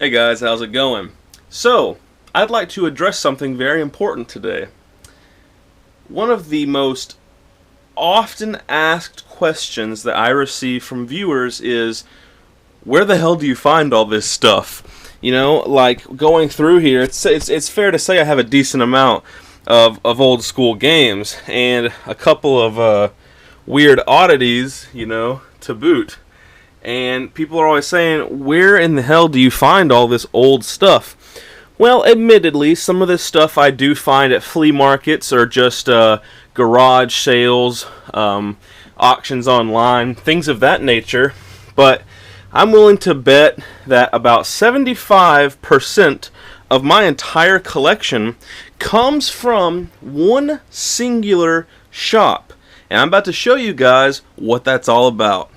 Hey guys, how's it going? So, I'd like to address something very important today. One of the most often asked questions that I receive from viewers is, where the hell do you find all this stuff? You know, like going through here, it's fair to say I have a decent amount of old school games and a couple of weird oddities, to boot. And people are always saying, where in the hell do you find all this old stuff? Well, admittedly, some of this stuff I do find at flea markets or just garage sales, auctions online, things of that nature. But I'm willing to bet that about 75% of my entire collection comes from one singular shop. And I'm about to show you guys what that's all about.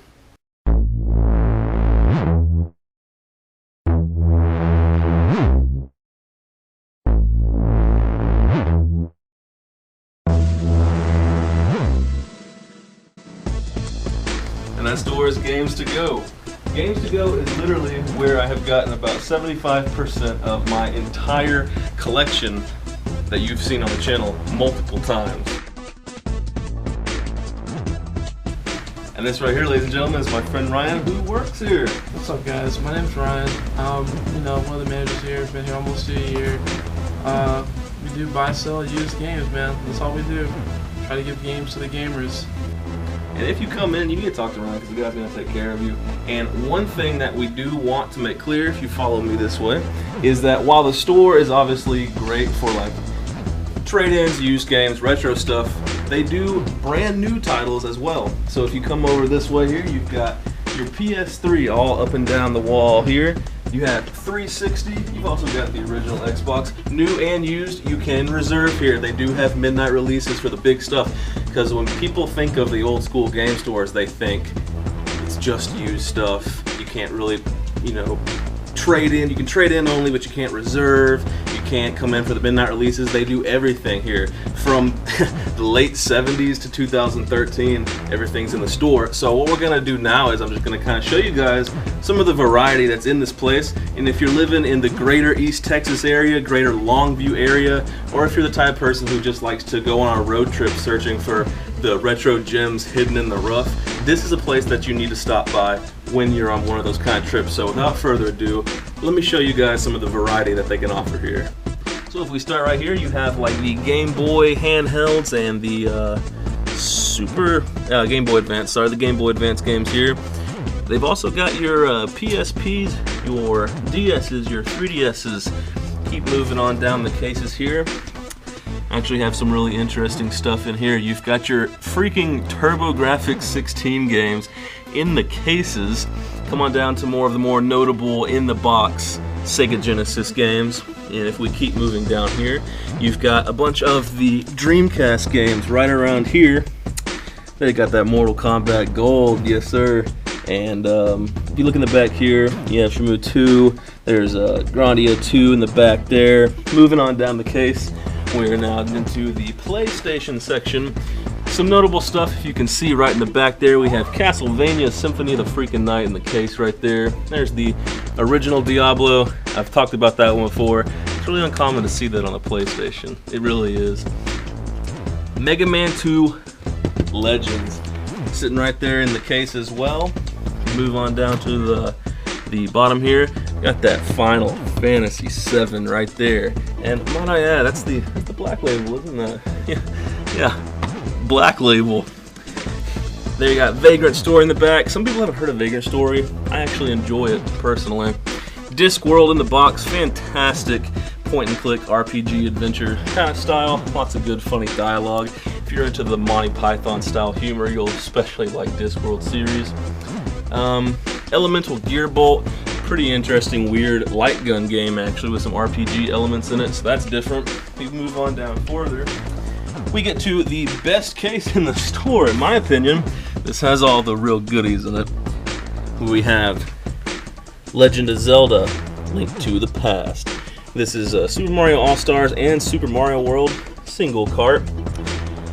And that store is Games to Go. Games to Go is literally where I have gotten about 75% of my entire collection that you've seen on the channel multiple times. And this right here, ladies and gentlemen, is my friend Ryan, who works here. What's up, guys? My name's Ryan. One of the managers here. Been here almost a year. We do buy, sell, used games, man. That's all we do. Try to give games to the gamers. And if you come in, you need to talk to Ryan because the guy's going to take care of you. And one thing that we do want to make clear, if you follow me this way, is that while the store is obviously great for like trade-ins, used games, retro stuff, they do brand new titles as well. So if you come over this way here, you've got your PS3 all up and down the wall here. You have 360, you've also got the original Xbox. New and used, you can reserve here. They do have midnight releases for the big stuff, because when people think of the old school game stores, they think it's just used stuff. You can't really, trade in. You can trade in only, but you can't reserve. You can't come in for the midnight releases. They do everything here. From the late 70s to 2013, everything's in the store. So what we're gonna do now is I'm just gonna kind of show you guys some of the variety that's in this place. And if you're living in the greater East Texas area, greater Longview area, or if you're the type of person who just likes to go on a road trip searching for the retro gems hidden in the rough, this is a place that you need to stop by when you're on one of those kind of trips. So without further ado, let me show you guys some of the variety that they can offer here. So if we start right here, you have like the Game Boy handhelds and the Game Boy Advance, the Game Boy Advance games here. They've also got your PSPs, your DSs, your 3DSs. Keep moving on down the cases here. Actually have some really interesting stuff in here. You've got your freaking TurboGrafx 16 games in the cases. Come on down to more of the more notable in the box Sega Genesis games. And if we keep moving down here, you've got a bunch of the Dreamcast games right around here. They got that Mortal Kombat Gold, yes sir. And if you look in the back here, you have Shenmue 2. There's Grandia 2 in the back there. Moving on down the case, we're now into the PlayStation section. Some notable stuff, if you can see right in the back there, we have Castlevania Symphony of the Freaking Night in the case right there. There's the original Diablo. I've talked about that one before. It's really uncommon to see that on the PlayStation. It really is. Mega Man 2 Legends sitting right there in the case as well. Move on down to the bottom here. Got that Final Fantasy VII right there. And might I add, that's the Black Label, isn't that? Yeah. Black Label. There you got Vagrant Story in the back. Some people haven't heard of Vagrant Story. I actually enjoy it personally. Discworld in the box, fantastic point and click RPG adventure kind of style. Lots of good funny dialogue. If you're into the Monty Python style humor, you'll especially like Discworld series. Elemental Gearbolt, pretty interesting weird light gun game actually with some RPG elements in it, so that's different. We move on down further. We get to the best case in the store, in my opinion. This has all the real goodies in it. We have Legend of Zelda: Link to the Past. This is Super Mario All-Stars and Super Mario World single cart.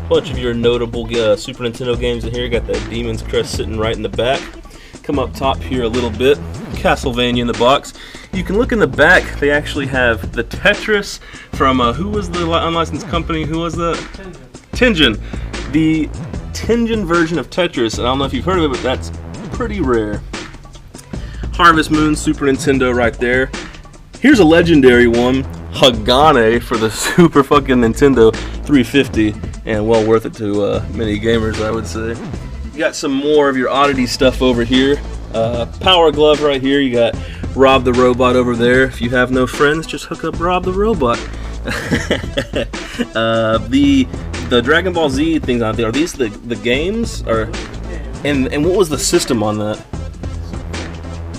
Bunch of your notable Super Nintendo games in here. Got that Demon's Crest sitting right in the back. Come up top here a little bit. Castlevania in the box. You can look in the back. They actually have the Tetris from who was the unlicensed company? Who was that? Tengen. The Tengen version of Tetris. And I don't know if you've heard of it, but that's pretty rare. Harvest Moon, Super Nintendo right there. Here's a legendary one, Hagane for the Super fucking Nintendo 350, and well worth it to many gamers, I would say. You got some more of your oddity stuff over here. Power Glove right here. You got Rob the Robot over there. If you have no friends, just hook up Rob the Robot. The Dragon Ball Z things out there, are these the games? Or and what was the system on that?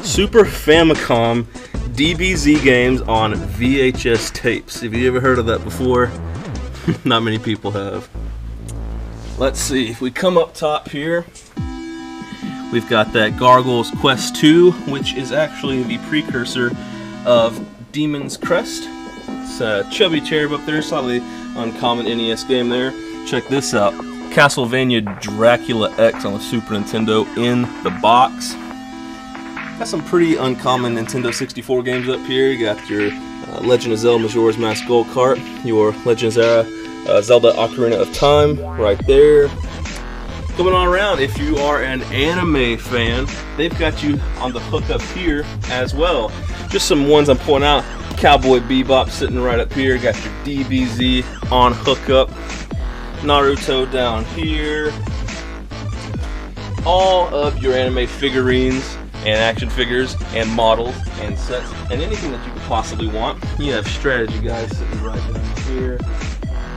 Super Famicom DBZ games on VHS tapes. Have you ever heard of that before? Not many people have. Let's see, if we come up top here, we've got that Gargoyle's Quest 2, which is actually the precursor of Demon's Crest. It's a chubby cherub up there, slightly uncommon NES game there. Check this out, Castlevania Dracula X on the Super Nintendo in the box. Got some pretty uncommon Nintendo 64 games up here. You got your Legend of Zelda Majora's Mask Gold Cart, your Legend of Zelda Ocarina of Time right there. Coming on around, if you are an anime fan, they've got you on the hookup here as well. Just some ones I'm pointing out. Cowboy Bebop sitting right up here. Got your DBZ on hookup. Naruto down here. All of your anime figurines and action figures and models and sets and anything that you could possibly want. You have strategy guys sitting right down here.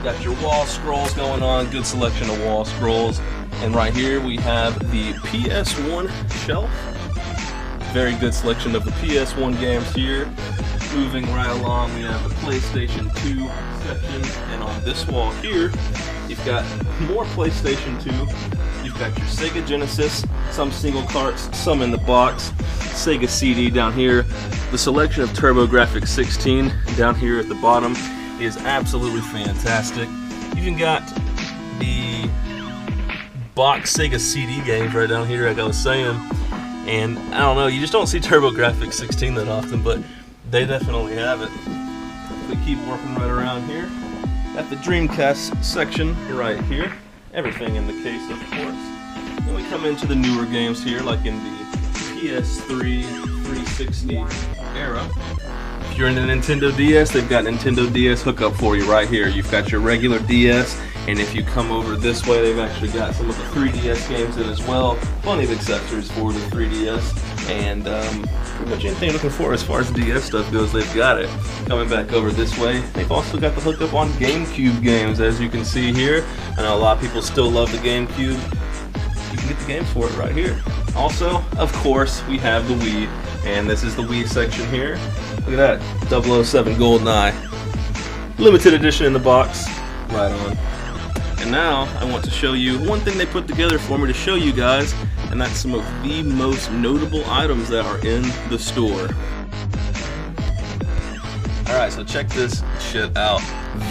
Got your wall scrolls going on, good selection of wall scrolls. And right here we have the PS1 shelf. Very good selection of the PS1 games here. Moving right along, we have the PlayStation 2 section. And on this wall here, you've got more PlayStation 2. You've got your Sega Genesis, some single carts, some in the box. Sega CD down here. The selection of TurboGrafx 16 down here at the bottom is absolutely fantastic. You even got the box Sega CD games right down here, like I was saying. And I don't know, you just don't see TurboGrafx 16 that often, but they definitely have it. We keep working right around here. Got the Dreamcast section right here. Everything in the case, of course. Then we come into the newer games here, like in the PS3, 360 era. If you're into Nintendo DS, they've got Nintendo DS hookup for you right here. You've got your regular DS, and if you come over this way, they've actually got some of the 3DS games in as well. Plenty of accessories for the 3DS, and pretty much anything you're looking for as far as DS stuff goes, they've got it. Coming back over this way, they've also got the hookup on GameCube games, as you can see here. I know a lot of people still love the GameCube. You can get the games for it right here. Also, of course, we have the Wii, and this is the Wii section here. Look at that, 007 GoldenEye. Limited edition in the box. Right on. And now, I want to show you one thing they put together for me to show you guys, and that's some of the most notable items that are in the store. Alright, so check this shit out.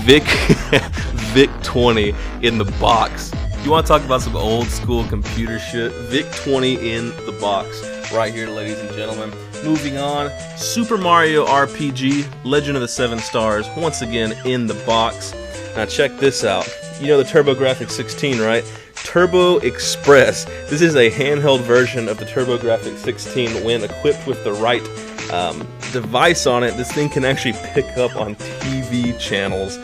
VIC-20 in the box. You want to talk about some old school computer shit? VIC-20 in the box. Right here, ladies and gentlemen. Moving on, Super Mario RPG, Legend of the Seven Stars, once again in the box. Now check this out. You know the TurboGrafx 16, right? Turbo Express. This is a handheld version of the TurboGrafx 16. When equipped with the right device on it, this thing can actually pick up on TV channels.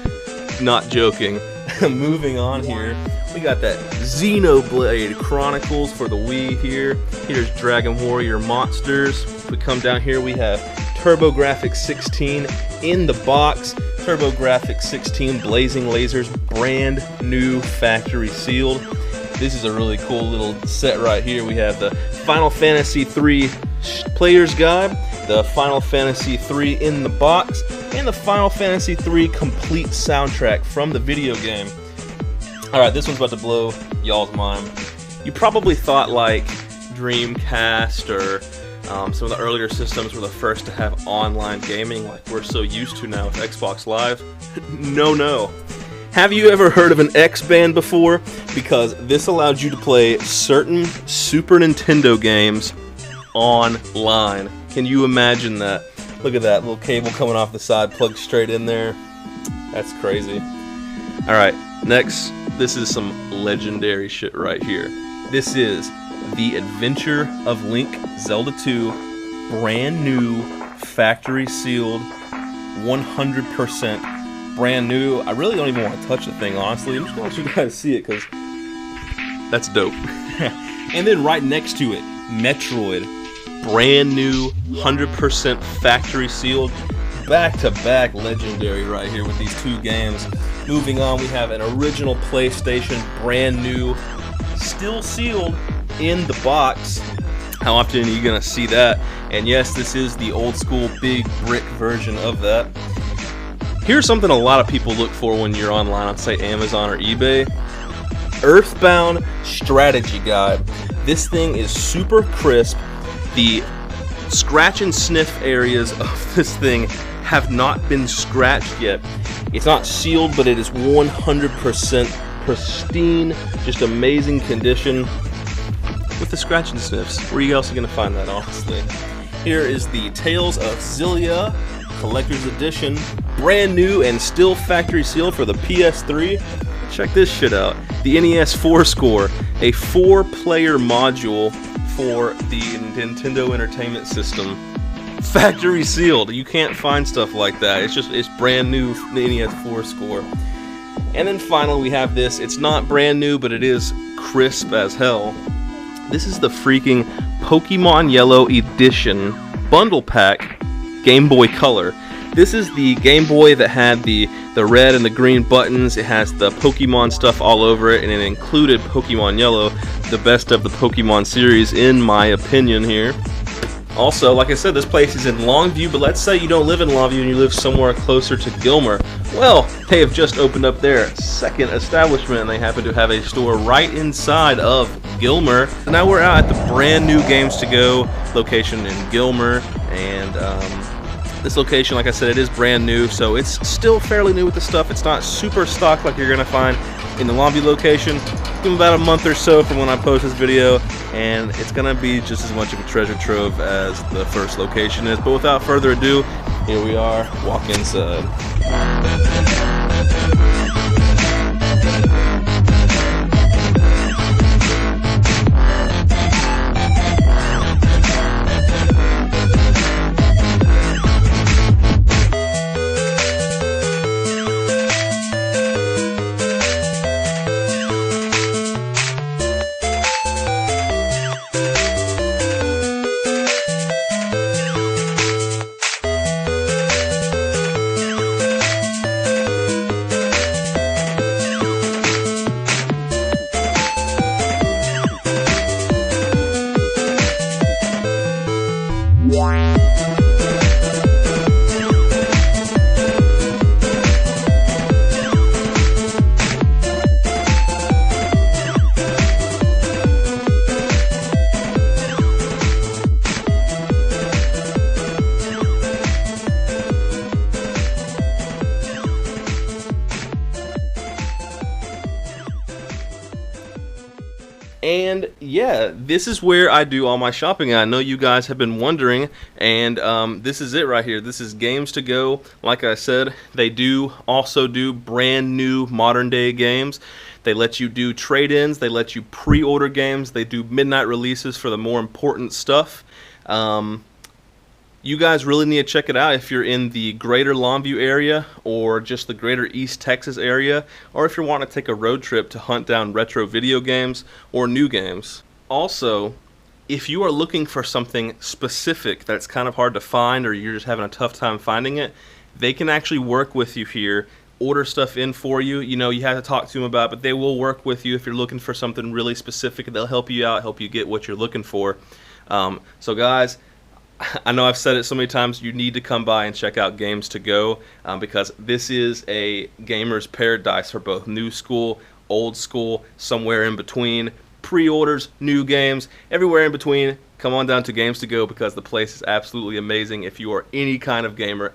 Not joking. Moving on here, we got that Xenoblade Chronicles for the Wii here. Here's Dragon Warrior Monsters. If we come down here, we have TurboGrafx 16 in the box. TurboGrafx 16 Blazing Lasers, brand new factory sealed. This is a really cool little set right here. We have the Final Fantasy III Player's Guide, the Final Fantasy III in the box, and the Final Fantasy III complete soundtrack from the video game. Alright, this one's about to blow y'all's mind. You probably thought like Dreamcast or some of the earlier systems were the first to have online gaming like we're so used to now with Xbox Live. No. Have you ever heard of an X-Band before? Because this allowed you to play certain Super Nintendo games online. Can you imagine that? Look at that little cable coming off the side, plugged straight in there. That's crazy. Alright, next, this is some legendary shit right here. This is The Adventure of Link Zelda 2, brand new, factory sealed, 100% brand new. I really don't even want to touch the thing, honestly. I'm just going to let you guys see it because that's dope. And then right next to it, Metroid, brand new, 100% factory sealed, back-to-back legendary right here with these two games. Moving on, we have an original PlayStation, brand new, still sealed in the box. How often are you gonna see that? And yes, this is the old school big brick version of that. Here's something a lot of people look for when you're online on, say, Amazon or eBay. Earthbound Strategy Guide. This thing is super crisp. The scratch and sniff areas of this thing have not been scratched yet. It's not sealed, but it is 100% pristine, just amazing condition with the scratch and sniffs. Where else are you gonna find that, honestly? Here is the Tales of Xillia Collector's Edition, brand new and still factory sealed for the PS3. Check this shit out. The NES 4-Score, a 4-player module for the Nintendo Entertainment System. Factory sealed. You can't find stuff like that. It's brand new, the NES 4-Score. And then finally we have this. It's not brand new, but it is crisp as hell. This is the freaking Pokemon Yellow Edition Bundle Pack Game Boy Color. This is the Game Boy that had the red and the green buttons. It has the Pokemon stuff all over it, and it included Pokemon Yellow, the best of the Pokemon series in my opinion here. Also, like I said, this place is in Longview, but let's say you don't live in Longview and you live somewhere closer to Gilmer. Well, they have just opened up their second establishment, and they happen to have a store right inside of Gilmer. Now we're out at the brand new Games to Go location in Gilmer, and this location, like I said, it is brand new, so it's still fairly new with the stuff. It's not super stocked like you're gonna find in the Longview location. Give them about a month or so from when I post this video, and it's gonna be just as much of a treasure trove as the first location is. But without further ado, here we are, walk inside. And yeah, this is where I do all my shopping. I know you guys have been wondering, and this is it right here. This is Games to Go. Like I said, they do also do brand new modern day games. They let you do trade-ins, they let you pre-order games, they do midnight releases for the more important stuff. You guys really need to check it out if you're in the greater Longview area or just the greater East Texas area, or if you're wanting to take a road trip to hunt down retro video games or new games. Also, if you are looking for something specific that's kind of hard to find, or you're just having a tough time finding it, they can actually work with you here, order stuff in for you. You know, you have to talk to them about it, but they will work with you if you're looking for something really specific. They'll help you out, help you get what you're looking for. So guys, I know I've said it so many times, you need to come by and check out Games to Go, because this is a gamer's paradise for both new school, old school, somewhere in between, pre-orders, new games, everywhere in between. Come on down to Games to Go because the place is absolutely amazing if you are any kind of gamer.